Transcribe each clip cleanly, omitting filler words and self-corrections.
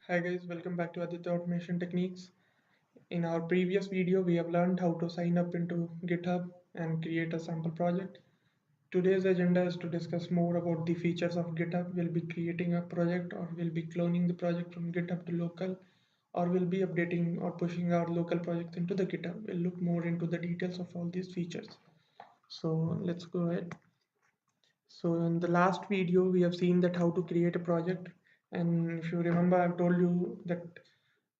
Hi guys, welcome back to Aditya Automation Techniques. In our previous video, we have learned how to sign up into GitHub and create a sample project. Today's agenda is to discuss more about the features of GitHub. We'll be creating a project, or we'll be cloning the project from GitHub to local, or we'll be updating or pushing our local project into the GitHub. We'll look more into the details of all these features. So let's go ahead. So in the last video, we have seen that how to create a project. And if you remember, I've told you that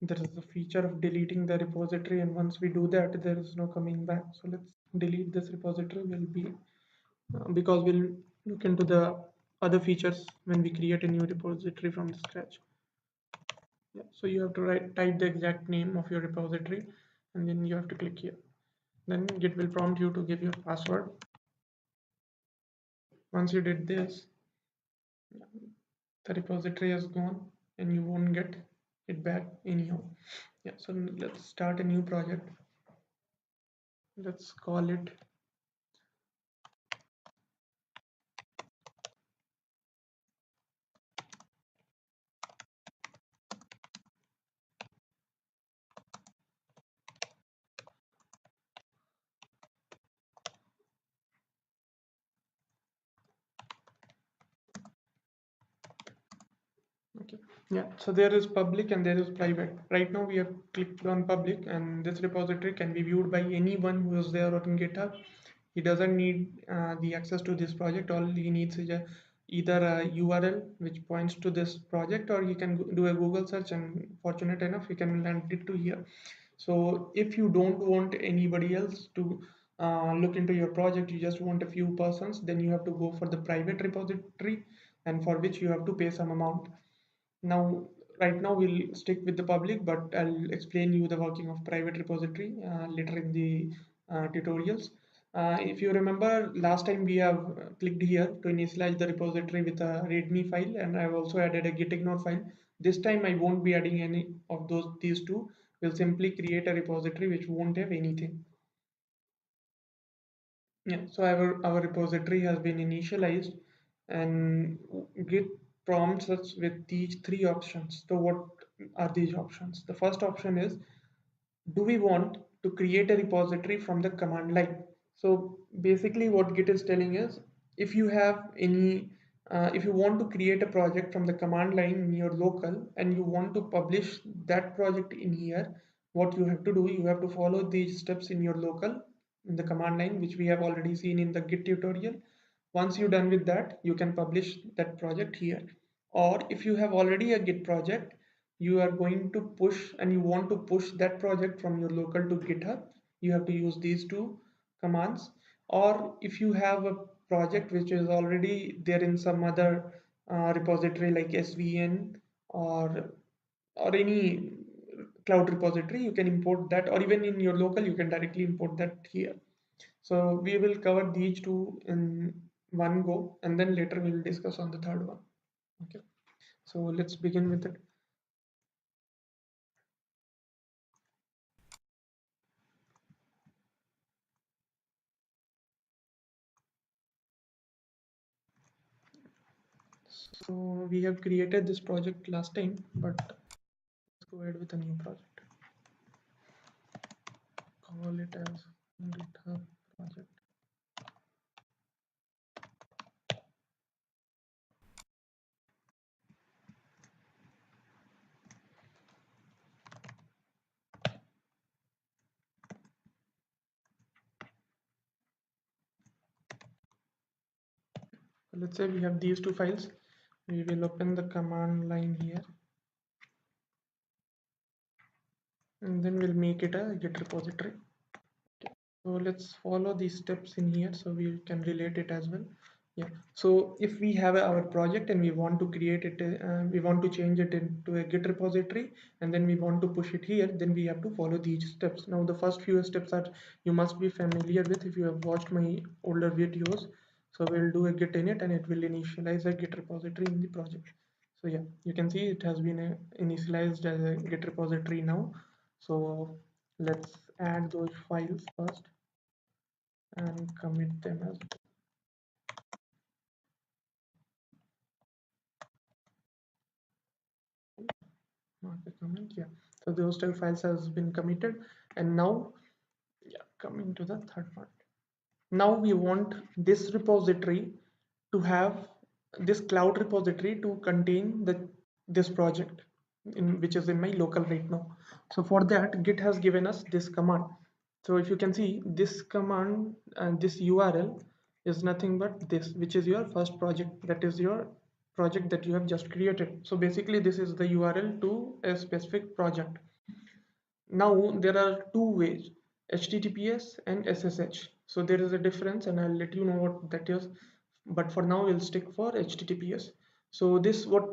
there is a feature of deleting the repository, and once we do that, there is no coming back. So let's delete this repository. Will be because we'll look into the other features when we create a new repository from the scratch. Yeah, so you have to type the exact name of your repository, and then you have to click here. Then Git will prompt you to give your password. Once you did this, the repository has gone and you won't get it back anyhow. Yeah, so let's start a new project. Let's call it okay. Yeah, so there is public and there is private. Right now we have clicked on public, and this repository can be viewed by anyone who is there on GitHub. He doesn't need the access to this project. All he needs is either a URL which points to this project, or he can do a Google search, and fortunate enough he can land it to here. So if you don't want anybody else to look into your project, you just want a few persons, then you have to go for the private repository, and for which you have to pay some amount. Now, right now we'll stick with the public, but I'll explain you the working of private repository later in the tutorials. If you remember, last time we have clicked here to initialize the repository with a README file, and I've also added a gitignore file. This time I won't be adding any of these two. We'll simply create a repository which won't have anything. Yeah, so our repository has been initialized, and Git prompts us with these three options. So what are these options? The first option is, do we want to create a repository from the command line? So basically what Git is telling is, if you have any if you want to create a project from the command line in your local and you want to publish that project in here, what you have to do, you have to follow these steps in your local in the command line, which we have already seen in the Git tutorial. Once you're done with that, you can publish that project here. Or if you have already a Git project, you are going to push and you want to push that project from your local to GitHub, you have to use these two commands. Or if you have a project which is already there in some other repository like SVN, or any cloud repository, you can import that, or even in your local you can directly import that here. So we will cover these two in one go, and then later we will discuss on the third one. Okay, so let's begin with it. So we have created this project last time, but let's go ahead with a new project. Call it as GitHub project. So let's say we have these two files. We will open the command line here, and then we'll make it a Git repository. Okay. So let's follow these steps in here so we can relate it as well. Yeah, so if we have our project and we want to create it, we want to change it into a Git repository, and then we want to push it here, then we have to follow these steps. Now the first few steps are you must be familiar with if you have watched my older videos. So we'll do a git init, and it will initialize a Git repository in the project. So yeah, you can see it has been initialized as a Git repository now. So let's add those files first and commit them as well. mark a comment. Yeah, so those two files has been committed, and now, yeah, coming to the third part. Now we want this repository to have this cloud repository to contain this project which is in my local right now. So for that, Git has given us this command. So if you can see this command and this URL is nothing but this, which is your first project, that is your project that you have just created. So basically this is the URL to a specific project. Now there are two ways, HTTPS and SSH. So there is a difference and I'll let you know what that is. But for now we'll stick for HTTPS. So this, what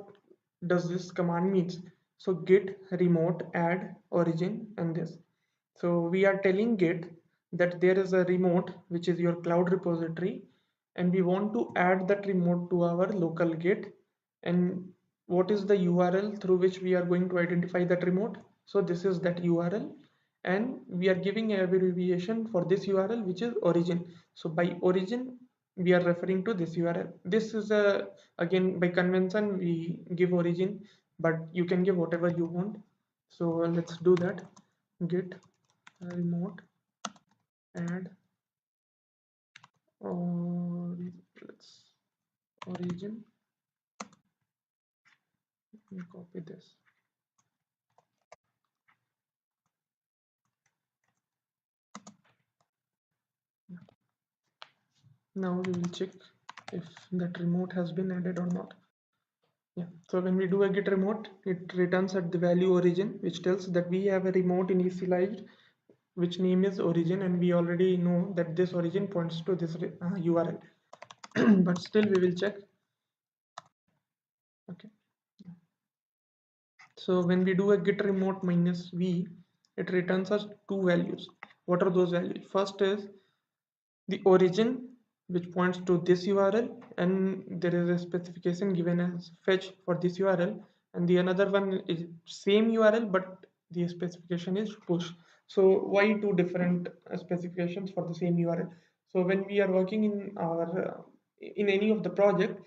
does this command means? So git remote add origin and this. So we are telling Git that there is a remote which is your cloud repository, and we want to add that remote to our local Git. And what is the URL through which we are going to identify that remote? So this is that URL, and we are giving an abbreviation for this URL which is origin. So by origin we are referring to this URL. This is a, again, by convention we give origin, but you can give whatever you want. So let's do that. Git remote add, or let's origin. Let me copy this. Now we will check if that remote has been added or not. Yeah, so when we do a git remote, it returns at the value origin, which tells that we have a remote initialized which name is origin, and we already know that this origin points to this URL. But still we will check. Okay, so when we do a git remote -v, it returns us two values. What are those values? First is the origin, which points to this URL, and there is a specification given as fetch for this URL, and the another one is same URL but the specification is push. So why two different specifications for the same URL? So when we are working in our in any of the project,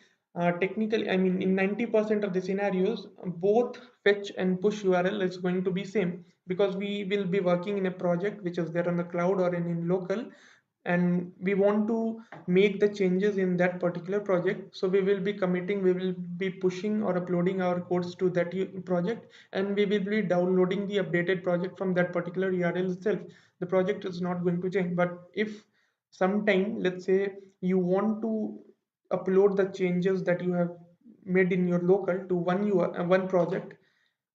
technically, I mean, in 90% of the scenarios, both fetch and push URL is going to be same, because we will be working in a project which is there on the cloud or in local, and we want to make the changes in that particular project. So we will be committing, we will be pushing or uploading our codes to that project, and we will be downloading the updated project from that particular URL itself. The project is not going to change. But if sometime, let's say, you want to upload the changes that you have made in your local to one project,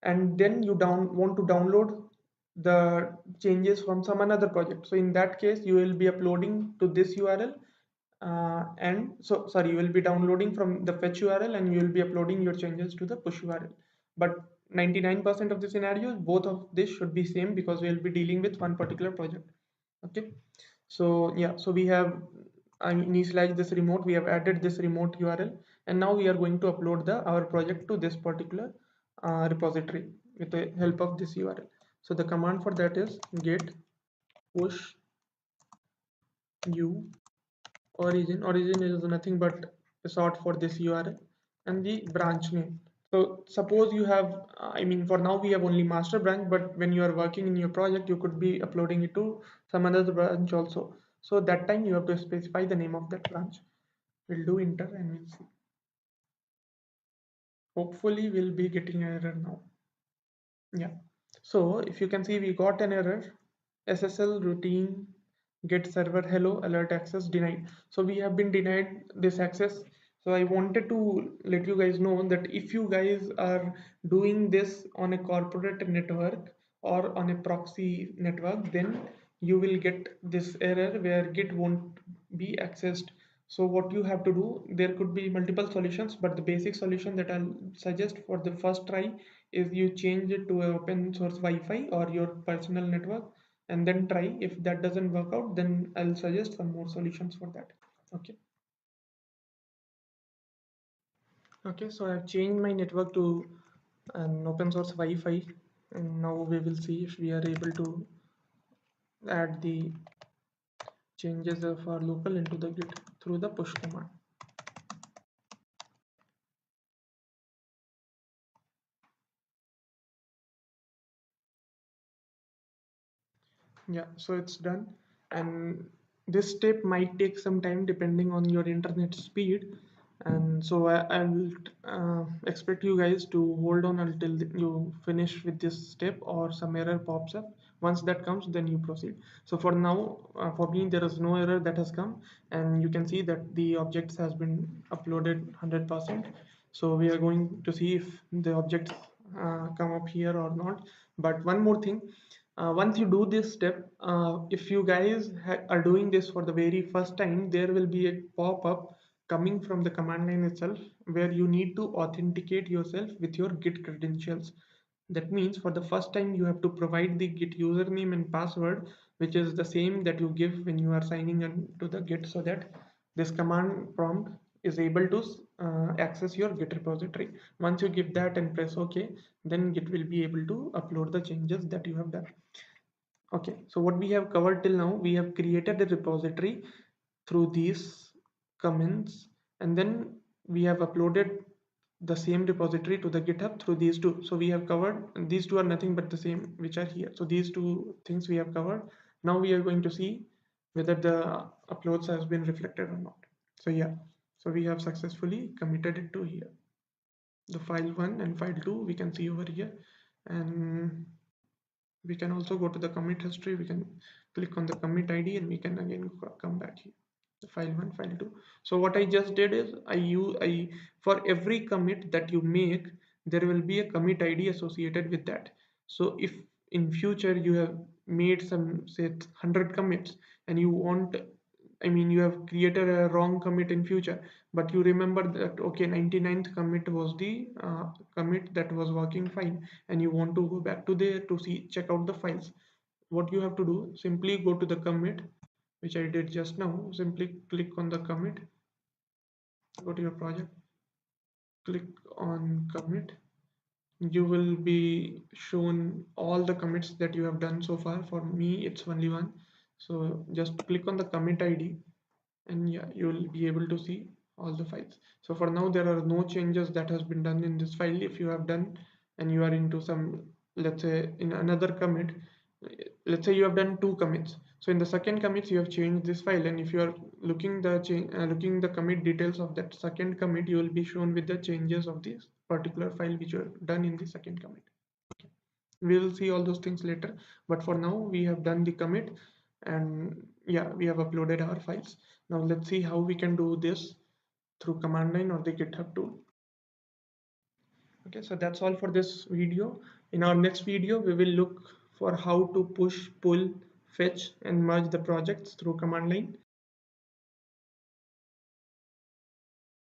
and then you want to download the changes from some another project, so in that case you will be uploading to this URL, and so sorry, you will be downloading from the fetch URL and you will be uploading your changes to the push URL. But 99% of the scenarios, both of this should be same, because we will be dealing with one particular project. Okay, so yeah, so we have initialized this remote, we have added this remote URL, and now we are going to upload our project to this particular repository with the help of this URL. So the command for that is git push u origin. Origin is nothing but a sort for this URL, and the branch name. So suppose you have, I mean, for now we have only master branch, but when you are working in your project, you could be uploading it to some other branch also. So that time you have to specify the name of that branch. We'll do enter and we'll see. Hopefully we'll be getting an error now. Yeah, so if you can see, we got an error, SSL routine get server hello alert access denied. So we have been denied this access. So I wanted to let you guys know that if you guys are doing this on a corporate network or on a proxy network, then you will get this error where Git won't be accessed. So what you have to do, there could be multiple solutions, but the basic solution that I'll suggest for the first try is you change it to an open source Wi-Fi or your personal network, and then try. If that doesn't work out, then I'll suggest some more solutions for that. Okay. Okay, so I've changed my network to an open source Wi-Fi, and now we will see if we are able to add the changes of our local into the Git through the push command. Yeah, so it's done. And this step might take some time depending on your internet speed. And so I will expect you guys to hold on until you finish with this step or some error pops up. Once that comes, then you proceed. So for now, for me, there is no error that has come. And you can see that the objects has been uploaded 100%. So we are going to see if the objects come up here or not. But one more thing, once you do this step, if you guys are doing this for the very first time, there will be a pop-up coming from the command line itself where you need to authenticate yourself with your Git credentials. That means for the first time you have to provide the Git username and password, which is the same that you give when you are signing into the Git, so that this command prompt is able to access your Git repository. Once you give that and press OK, then Git will be able to upload the changes that you have done. Okay, so what we have covered till now, we have created a repository through these comments, and then we have uploaded the same repository to the GitHub through these two. So we have covered, and these two are nothing but the same which are here. So these two things we have covered. Now we are going to see whether the uploads has been reflected or not. So yeah, so we have successfully committed it to here. The file 1 and file 2 we can see over here, and we can also go to the commit history. We can click on the commit ID and we can again come back here, the file 1, file 2. So what I just did is I for every commit that you make, there will be a commit ID associated with that. So if in future you have made some, say, 100 commits, and you want, I mean, you have created a wrong commit in future, but you remember that, okay, 99th commit was the commit that was working fine, and you want to go back to there to see, check out the files. What you have to do, simply go to the commit, which I did just now. Simply click on the commit, go to your project, click on commit. You will be shown all the commits that you have done so far. For me, it's only one. So just click on the commit ID, and yeah, you will be able to see all the files. So for now there are no changes that has been done in this file. If you have done and you are into some, let's say in another commit, let's say you have done two commits, so in the second commits you have changed this file, and if you are looking the looking the commit details of that second commit, you will be shown with the changes of this particular file which you have done in the second commit. We will see all those things later, but for now we have done the commit, and yeah, we have uploaded our files. Now let's see how we can do this through command line or the GitHub tool. Okay, so that's all for this video. In our next video we will look for how to push, pull, fetch and merge the projects through command line.